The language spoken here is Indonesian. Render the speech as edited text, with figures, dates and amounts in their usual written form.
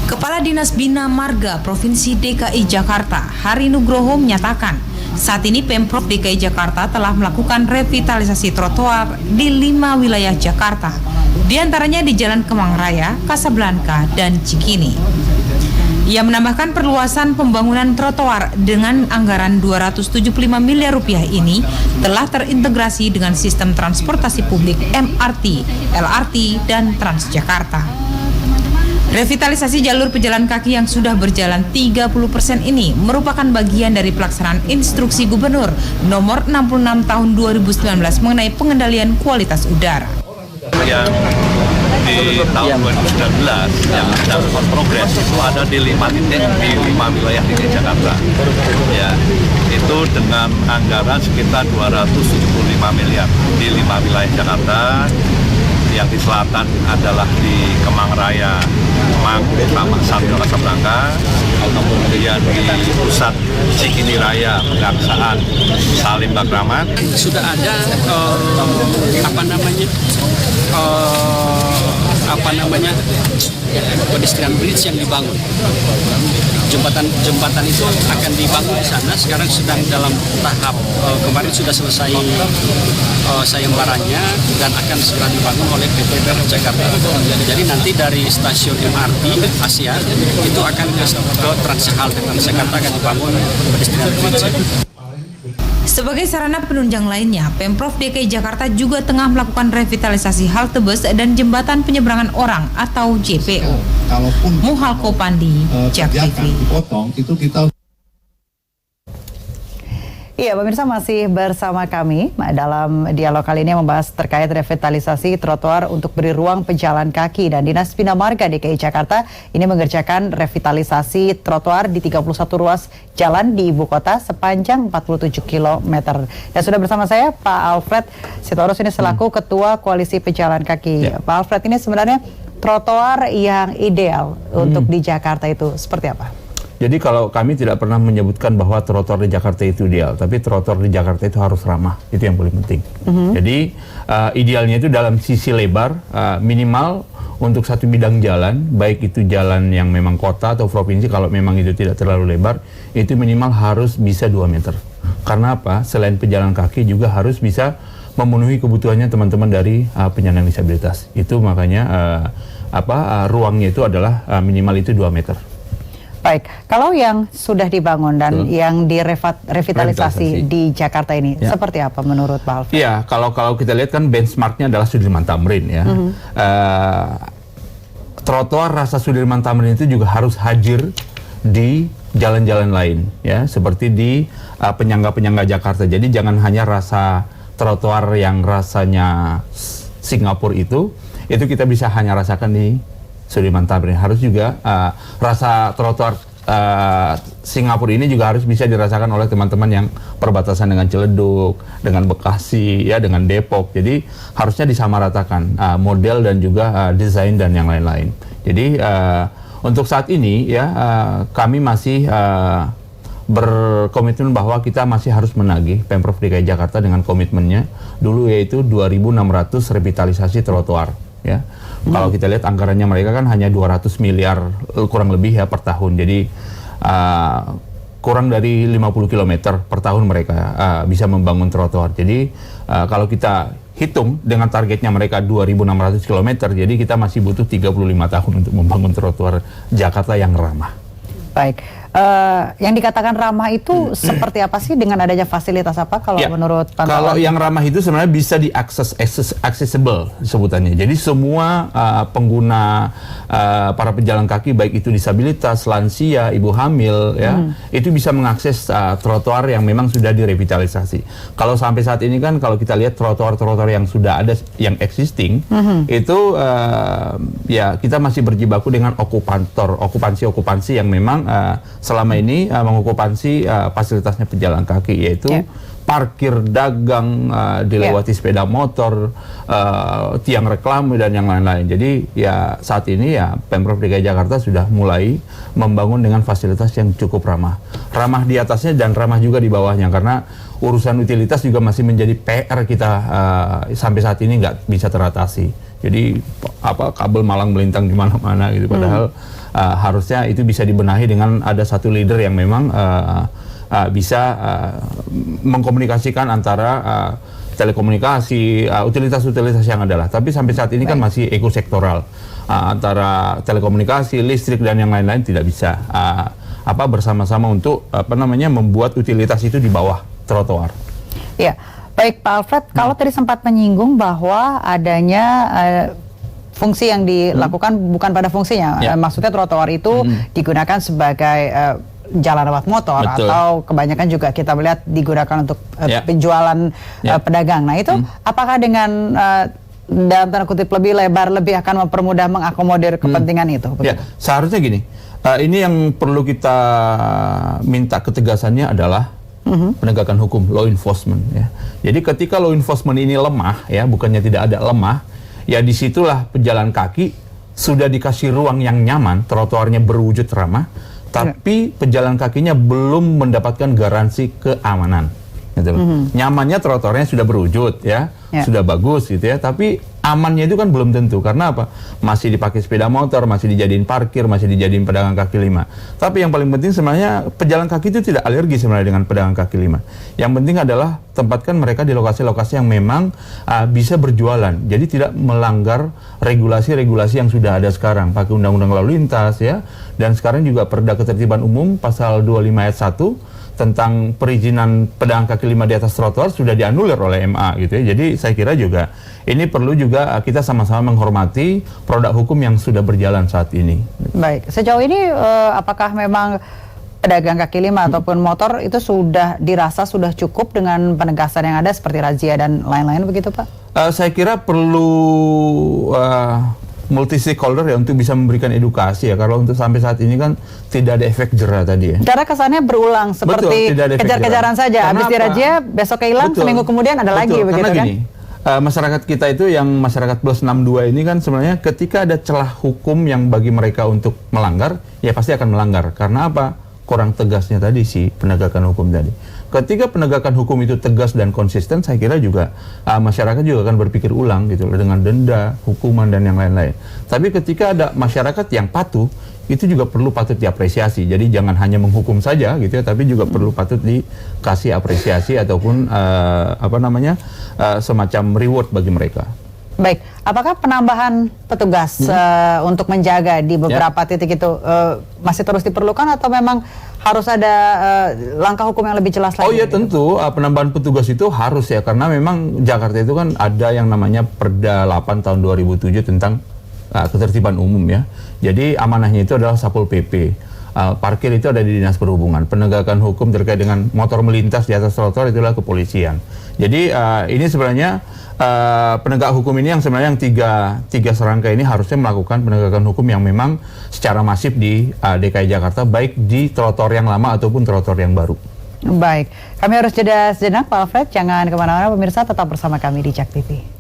Kepala Dinas Bina Marga Provinsi DKI Jakarta, Hari Nugroho menyatakan, saat ini Pemprov DKI Jakarta telah melakukan revitalisasi trotoar di 5 wilayah Jakarta, di antaranya di Jalan Kemang Raya, Kasablanka, dan Cikini. Ia menambahkan perluasan pembangunan trotoar dengan anggaran 275 miliar rupiah ini telah terintegrasi dengan sistem transportasi publik MRT, LRT, dan Transjakarta. Revitalisasi jalur pejalan kaki yang sudah berjalan 30% ini merupakan bagian dari pelaksanaan instruksi Gubernur nomor 66 tahun 2019 mengenai pengendalian kualitas udara. Yang di tahun 2019 yang sedang progres itu ada di 5 titik di 5 wilayah di Jakarta. Ya, itu dengan anggaran sekitar 275 miliar di 5 wilayah Jakarta. Yang di selatan adalah di Kemang Raya, Kemang, Sambil Kasablanka, kemudian di pusat Cikini Raya, Pegangsaan, Salim Bakramat. Sudah ada pedestrian bridge yang dibangun. Jembatan itu akan dibangun di sana. Sekarang sedang dalam tahap kemarin sudah selesai sayembaranya dan akan segera dibangun oleh PT Jakarta. Jadi nanti dari stasiun MRT Asia itu akan ke Transjakarta. Transjakarta akan dibangun pedestrian bridge. Sebagai sarana penunjang lainnya, Pemprov DKI Jakarta juga tengah melakukan revitalisasi halte bus dan jembatan penyeberangan orang atau JPO. Muhalko Pandi, JAK TV. Itu kita. Iya, pemirsa masih bersama kami dalam dialog kali ini yang membahas terkait revitalisasi trotoar untuk beri ruang pejalan kaki, dan Dinas Bina Marga DKI Jakarta ini mengerjakan revitalisasi trotoar di 31 ruas jalan di ibu kota sepanjang 47 km. Dan sudah bersama saya Pak Alfred Sitorus ini selaku Ketua Koalisi Pejalan Kaki. Pak Alfred, ini sebenarnya trotoar yang ideal untuk di Jakarta itu seperti apa? Jadi kalau kami tidak pernah menyebutkan bahwa trotoar di Jakarta itu ideal, tapi trotoar di Jakarta itu harus ramah, itu yang paling penting. Jadi idealnya itu dalam sisi lebar, minimal untuk satu bidang jalan, baik itu jalan yang memang kota atau provinsi, kalau memang itu tidak terlalu lebar, itu minimal harus bisa 2 meter. Karena apa? Selain pejalan kaki juga harus bisa memenuhi kebutuhannya teman-teman dari penyandang disabilitas. Itu makanya ruangnya itu adalah minimal itu 2 meter. Baik, kalau yang sudah dibangun dan yang direvitalisasi di Jakarta ini, seperti apa menurut Pak Alfred? Iya, kalau kita lihat kan benchmarknya adalah Sudirman Tamrin ya. Trotoar rasa Sudirman Tamrin itu juga harus hadir di jalan-jalan lain ya, seperti di penyangga-penyangga Jakarta. Jadi jangan hanya rasa trotoar yang rasanya Singapura itu kita bisa hanya rasakan di Sudirman Tamrin. Harus juga rasa trotoar Singapura ini juga harus bisa dirasakan oleh teman-teman yang perbatasan dengan Ciledug, dengan Bekasi, ya, dengan Depok. Jadi harusnya disamaratakan model dan juga desain dan yang lain-lain. Jadi untuk saat ini ya kami masih berkomitmen bahwa kita masih harus menagih Pemprov DKI Jakarta dengan komitmennya dulu, yaitu 2.600 revitalisasi trotoar ya. Kalau kita lihat anggarannya mereka kan hanya 200 miliar kurang lebih ya per tahun. Jadi kurang dari 50 km per tahun mereka bisa membangun trotoar. Jadi kalau kita hitung dengan targetnya mereka 2.600 km, jadi kita masih butuh 35 tahun untuk membangun trotoar Jakarta yang ramah. Baik, yang dikatakan ramah itu seperti apa sih, dengan adanya fasilitas apa kalau menurut pantauan? Kalau yang ramah itu sebenarnya bisa diakses, accessible sebutannya. Jadi semua pengguna para pejalan kaki, baik itu disabilitas, lansia, ibu hamil, ya, itu bisa mengakses trotoar yang memang sudah direvitalisasi. Kalau sampai saat ini kan kalau kita lihat trotoar-trotoar yang sudah ada, yang existing, itu ya kita masih berjibaku dengan okupansi yang memang selama ini mengokupansi fasilitasnya pejalan kaki, yaitu parkir, dagang, dilewati sepeda motor, tiang reklame dan yang lain-lain. Jadi ya saat ini ya Pemprov DKI Jakarta sudah mulai membangun dengan fasilitas yang cukup ramah. Ramah di atasnya dan ramah juga di bawahnya, karena urusan utilitas juga masih menjadi PR kita sampai saat ini nggak bisa teratasi. Jadi kabel malang melintang di mana-mana gitu, padahal harusnya itu bisa dibenahi dengan ada satu leader yang memang bisa mengkomunikasikan antara telekomunikasi, utilitas-utilitas yang ada lah. Tapi sampai saat ini kan masih ekosektoral, antara telekomunikasi, listrik dan yang lain-lain tidak bisa bersama-sama untuk membuat utilitas itu di bawah trotoar. Ya, baik Pak Alfred. Kalau tadi sempat menyinggung bahwa adanya fungsi yang dilakukan bukan pada fungsinya, maksudnya trotoar itu digunakan sebagai jalan lewat motor. Betul. Atau kebanyakan juga kita melihat digunakan untuk penjualan pedagang. Nah itu apakah dengan dalam tanda kutip lebih lebar, lebih akan mempermudah mengakomodir kepentingan itu? Ya, seharusnya gini, ini yang perlu kita minta ketegasannya adalah penegakan hukum, law enforcement. Ya. Jadi ketika law enforcement ini lemah, ya bukannya tidak ada lemah, ya disitulah pejalan kaki sudah dikasih ruang yang nyaman, trotoarnya berwujud ramah, tapi pejalan kakinya belum mendapatkan garansi keamanan. Gitu loh. Nyamannya trotoarnya sudah berwujud, sudah bagus gitu ya, tapi amannya itu kan belum tentu. Karena apa? Masih dipakai sepeda motor, masih dijadiin parkir, masih dijadiin pedagang kaki lima. Tapi yang paling penting sebenarnya pejalan kaki itu tidak alergi sebenarnya dengan pedagang kaki lima. Yang penting adalah tempatkan mereka di lokasi-lokasi yang memang bisa berjualan. Jadi tidak melanggar regulasi-regulasi yang sudah ada sekarang. Pakai undang-undang lalu lintas ya. Dan sekarang juga Perda Ketertiban Umum pasal 25 ayat 1 tentang perizinan pedagang kaki lima di atas trotoar sudah dianulir oleh MA gitu ya. Jadi saya kira juga ini perlu juga kita sama-sama menghormati produk hukum yang sudah berjalan saat ini. Baik, sejauh ini apakah memang pedagang kaki lima ataupun motor itu sudah dirasa sudah cukup dengan penegasan yang ada seperti razia dan lain-lain begitu Pak? Saya kira perlu multi stakeholder ya untuk bisa memberikan edukasi ya, karena untuk sampai saat ini kan tidak ada efek jera tadi ya. Karena kesannya berulang seperti kejar-kejaran saja, habis dirazia besok hilang, seminggu kemudian ada lagi begitu karena kan? Gini, masyarakat kita itu yang masyarakat plus 62 ini kan sebenarnya ketika ada celah hukum yang bagi mereka untuk melanggar, ya pasti akan melanggar. Karena apa? Kurang tegasnya tadi si penegakan hukum tadi. Ketika penegakan hukum itu tegas dan konsisten, saya kira juga masyarakat juga akan berpikir ulang gitu dengan denda, hukuman dan yang lain-lain. Tapi ketika ada masyarakat yang patuh, itu juga perlu patut diapresiasi. Jadi jangan hanya menghukum saja gitu ya, tapi juga perlu patut dikasih apresiasi ataupun semacam reward bagi mereka. Baik, apakah penambahan petugas untuk menjaga di beberapa titik itu masih terus diperlukan atau memang harus ada langkah hukum yang lebih jelas lagi? Oh iya tentu, penambahan petugas itu harus ya, karena memang Jakarta itu kan ada yang namanya Perda 8 tahun 2007 tentang ketertiban umum ya. Jadi amanahnya itu adalah Satpol PP. Parkir itu ada di Dinas Perhubungan. Penegakan hukum terkait dengan motor melintas di atas trotoar itulah kepolisian. Jadi ini sebenarnya penegak hukum ini yang sebenarnya yang tiga serangka ini harusnya melakukan penegakan hukum yang memang secara masif di DKI Jakarta, baik di trotoar yang lama ataupun trotoar yang baru. Baik, kami harus jeda sejenak Pak Alfred, jangan kemana-mana pemirsa, tetap bersama kami di JAK TV.